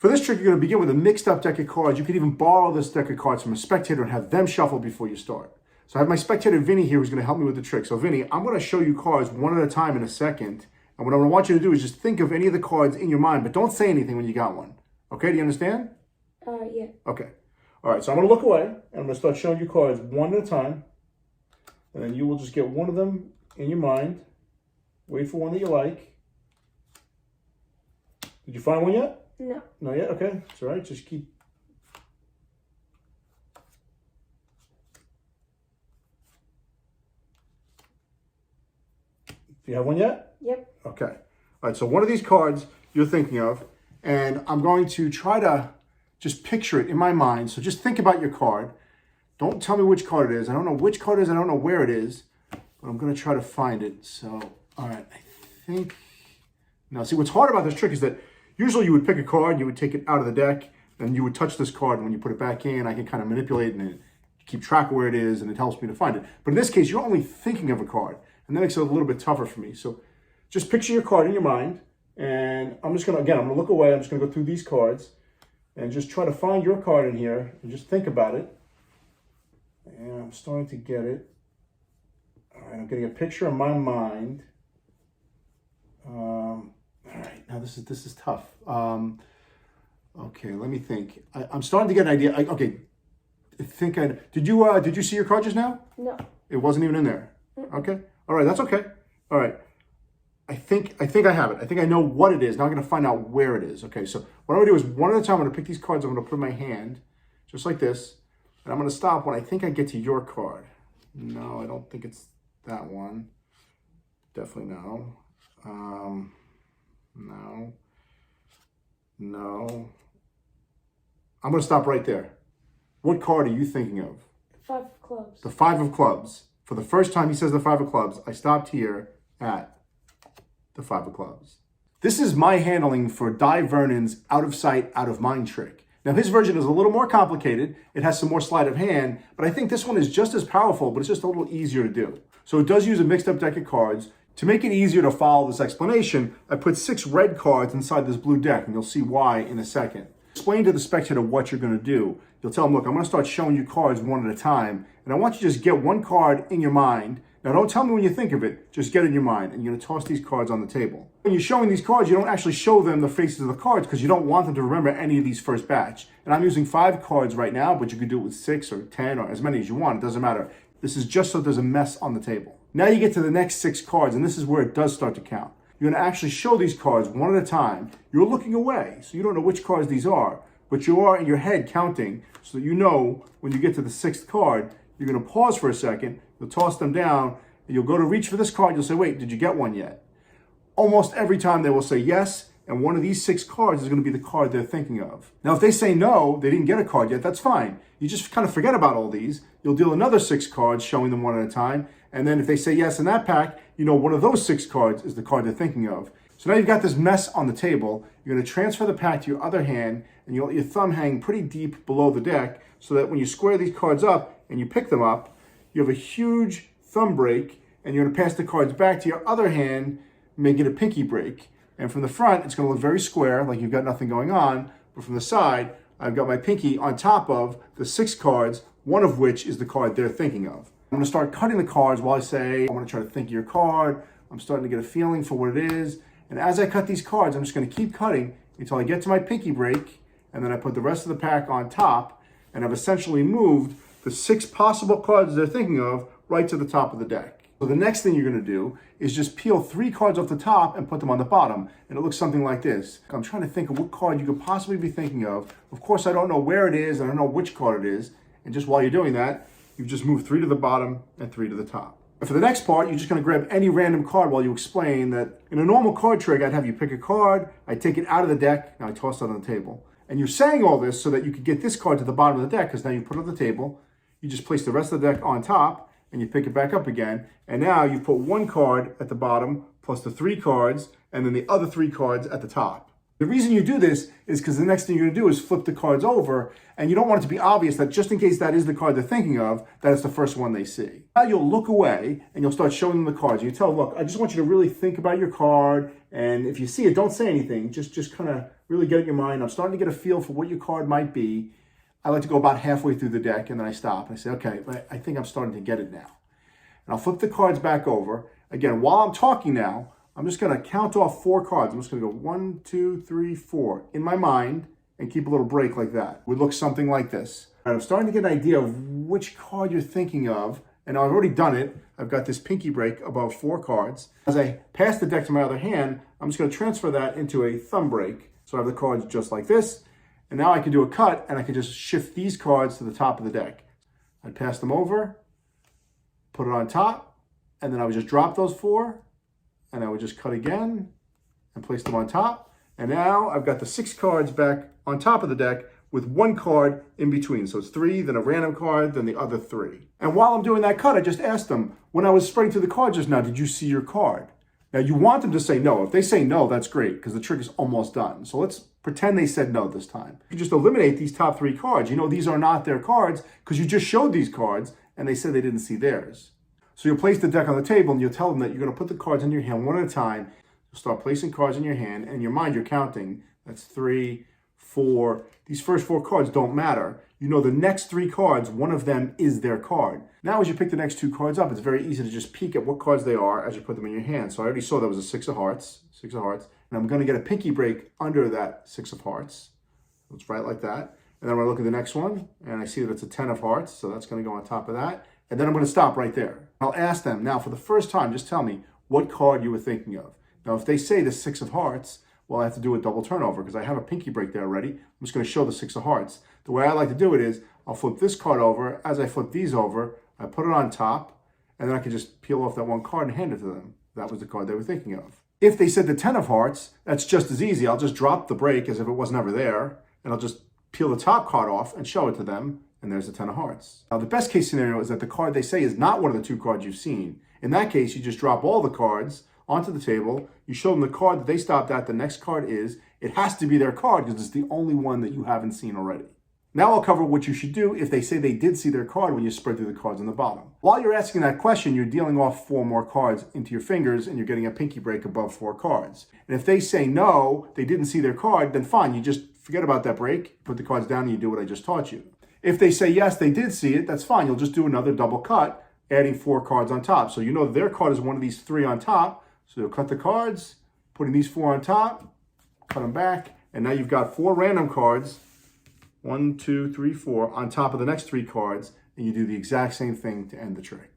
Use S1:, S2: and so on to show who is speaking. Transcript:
S1: For this trick, you're going to begin with a mixed up deck of cards. You could even borrow this deck of cards from a spectator and have them shuffle before you start. So I have my spectator Vinny here who's going to help me with the trick. So Vinny, I'm going to show you cards one at a time in a second. And what I want you to do is just think of any of the cards in your mind, but don't say anything when you got one. Okay, do you understand?
S2: Yeah.
S1: Okay. All right, so I'm going to look away, and I'm going to start showing you cards one at a time. And then you will just get one of them in your mind. Wait for one that you like. Did you find one yet?
S2: No.
S1: Not yet? Okay, it's all right. Just keep... Do you have one yet?
S2: Yep.
S1: Okay. All right, so one of these cards you're thinking of, and I'm going to try to just picture it in my mind. So just think about your card. Don't tell me which card it is. I don't know which card it is. I don't know where it is, but I'm going to try to find it. So, all right, I think... Now, see, what's hard about this trick is that usually you would pick a card, you would take it out of the deck, and you would touch this card, and when you put it back in, I can kind of manipulate and keep track of where it is, and it helps me to find it. But in this case, you're only thinking of a card, and that makes it a little bit tougher for me. So just picture your card in your mind, and I'm just going to, again, I'm going to look away. I'm just going to go through these cards, and just try to find your card in here, and just think about it. And I'm starting to get it. All right, I'm getting a picture in my mind. All right, now this is tough. Okay, let me think. I'm starting to get an idea. Okay, did you see your card just now?
S2: No.
S1: It wasn't even in there. Okay, all right, that's okay. All right, I think I have it. I think I know what it is. Now I'm going to find out where it is. Okay, so what I'm going to do is one at a time. I'm going to pick these cards. I'm going to put in my hand, just like this, and I'm going to stop when I think I get to your card. No, I don't think it's that one. Definitely no. No. I'm going to stop right there. What card are you thinking of?
S2: Five of clubs.
S1: The five of clubs. For the first time he says the five of clubs, I stopped here at the five of clubs. This is my handling for Dai Vernon's out of sight, out of mind trick. Now his version is a little more complicated. It has some more sleight of hand, but I think this one is just as powerful, but it's just a little easier to do. So it does use a mixed up deck of cards. To make it easier to follow this explanation, I put 6 red cards inside this blue deck, and you'll see why in a second. Explain to the spectator what you're going to do. You'll tell him, look, I'm going to start showing you cards one at a time, and I want you to just get one card in your mind. Now, don't tell me when you think of it. Just get it in your mind, and you're going to toss these cards on the table. When you're showing these cards, you don't actually show them the faces of the cards because you don't want them to remember any of these first batch. And I'm using 5 cards right now, but you could do it with 6 or 10 or as many as you want. It doesn't matter. This is just so there's a mess on the table. Now you get to the next 6 cards, and this is where it does start to count. You're going to actually show these cards one at a time. You're looking away, so you don't know which cards these are, but you are in your head counting so that you know when you get to the 6th card, you're going to pause for a second, you'll toss them down, and you'll go to reach for this card, you'll say, wait, did you get one yet? Almost every time they will say yes, and one of these 6 cards is going to be the card they're thinking of. Now, if they say no, they didn't get a card yet, that's fine. You just kind of forget about all these. You'll deal another 6 cards, showing them one at a time. And then if they say yes in that pack, you know one of those 6 cards is the card they're thinking of. So now you've got this mess on the table. You're going to transfer the pack to your other hand, and you'll let your thumb hang pretty deep below the deck so that when you square these cards up and you pick them up, you have a huge thumb break, and you're going to pass the cards back to your other hand, making a pinky break. And from the front, it's going to look very square, like you've got nothing going on. But from the side, I've got my pinky on top of the 6 cards, one of which is the card they're thinking of. I'm going to start cutting the cards while I say, I want to try to think of your card. I'm starting to get a feeling for what it is. And as I cut these cards, I'm just going to keep cutting until I get to my pinky break. And then I put the rest of the pack on top. And I've essentially moved the 6 possible cards they're thinking of right to the top of the deck. So the next thing you're going to do is just peel 3 cards off the top and put them on the bottom. And it looks something like this. I'm trying to think of what card you could possibly be thinking of. Of course, I don't know where it is. I don't know which card it is. And just while you're doing that, you've just moved 3 to the bottom and 3 to the top. And for the next part, you're just going to grab any random card while you explain that in a normal card trick, I'd have you pick a card, I'd take it out of the deck, now I toss it on the table. And you're saying all this so that you could get this card to the bottom of the deck because now you put it on the table, you just place the rest of the deck on top, and you pick it back up again. And now you've put 1 card at the bottom, plus the 3 cards, and then the other 3 cards at the top. The reason you do this is because the next thing you're going to do is flip the cards over, and you don't want it to be obvious that just in case that is the card they're thinking of, that it's the first one they see. Now you'll look away and you'll start showing them the cards. You tell them, look, I just want you to really think about your card, and if you see it, don't say anything. Just kind of really get it in your mind. I'm starting to get a feel for what your card might be. I like to go about halfway through the deck, and then I stop and I say, okay, I think I'm starting to get it now. And I'll flip the cards back over. Again, while I'm talking now, I'm just going to count off 4 cards. I'm just going to go 1, 2, 3, 4 in my mind and keep a little break like that. It would look something like this. And I'm starting to get an idea of which card you're thinking of. And I've already done it. I've got this pinky break above 4 cards. As I pass the deck to my other hand, I'm just going to transfer that into a thumb break. So I have the cards just like this. And now I can do a cut and I can just shift these cards to the top of the deck. I'd pass them over, put it on top, and then I would just drop those 4. And I would just cut again and place them on top. And now I've got the 6 cards back on top of the deck with 1 card in between. So it's 3, then a random card, then the other 3. And while I'm doing that cut, I just asked them, when I was spreading through the cards just now, did you see your card? Now you want them to say no. If they say no, that's great because the trick is almost done. So let's pretend they said no this time. You just eliminate these top 3 cards. You know these are not their cards because you just showed these cards and they said they didn't see theirs. So you'll place the deck on the table and you'll tell them that you're going to put the cards in your hand one at a time. You'll start placing cards in your hand, and in your mind you're counting. That's 3, 4. These first 4 cards don't matter. You know the next 3 cards, one of them is their card. Now as you pick the next 2 cards up, it's very easy to just peek at what cards they are as you put them in your hand. So I already saw that was a 6 of hearts, and I'm going to get a pinky break under that 6 of hearts. Let's write like that. And then I'm going to look at the next one, and I see that it's a 10 of hearts, so that's going to go on top of that. And then I'm going to stop right there. I'll ask them, now for the first time, just tell me what card you were thinking of. Now, if they say the 6 of hearts, well, I have to do a double turnover because I have a pinky break there already. I'm just going to show the 6 of hearts. The way I like to do it is I'll flip this card over. As I flip these over, I put it on top, and then I can just peel off that 1 card and hand it to them. That was the card they were thinking of. If they said the 10 of hearts, that's just as easy. I'll just drop the break as if it was never there, and I'll just peel the top card off and show it to them. And there's the 10 of hearts. Now, the best case scenario is that the card they say is not one of the 2 cards you've seen. In that case, you just drop all the cards onto the table. You show them the card that they stopped at. The next card is. It has to be their card because it's the only one that you haven't seen already. Now I'll cover what you should do if they say they did see their card when you spread through the cards on the bottom. While you're asking that question, you're dealing off 4 more cards into your fingers and you're getting a pinky break above 4 cards. And if they say no, they didn't see their card, then fine. You just forget about that break, put the cards down, and you do what I just taught you. If they say yes, they did see it, that's fine. You'll just do another double cut, adding 4 cards on top. So you know their card is one of these 3 on top. So you'll cut the cards, putting these 4 on top, cut them back, and now you've got 4 random cards, 1, 2, 3, 4, on top of the next 3 cards, and you do the exact same thing to end the trick.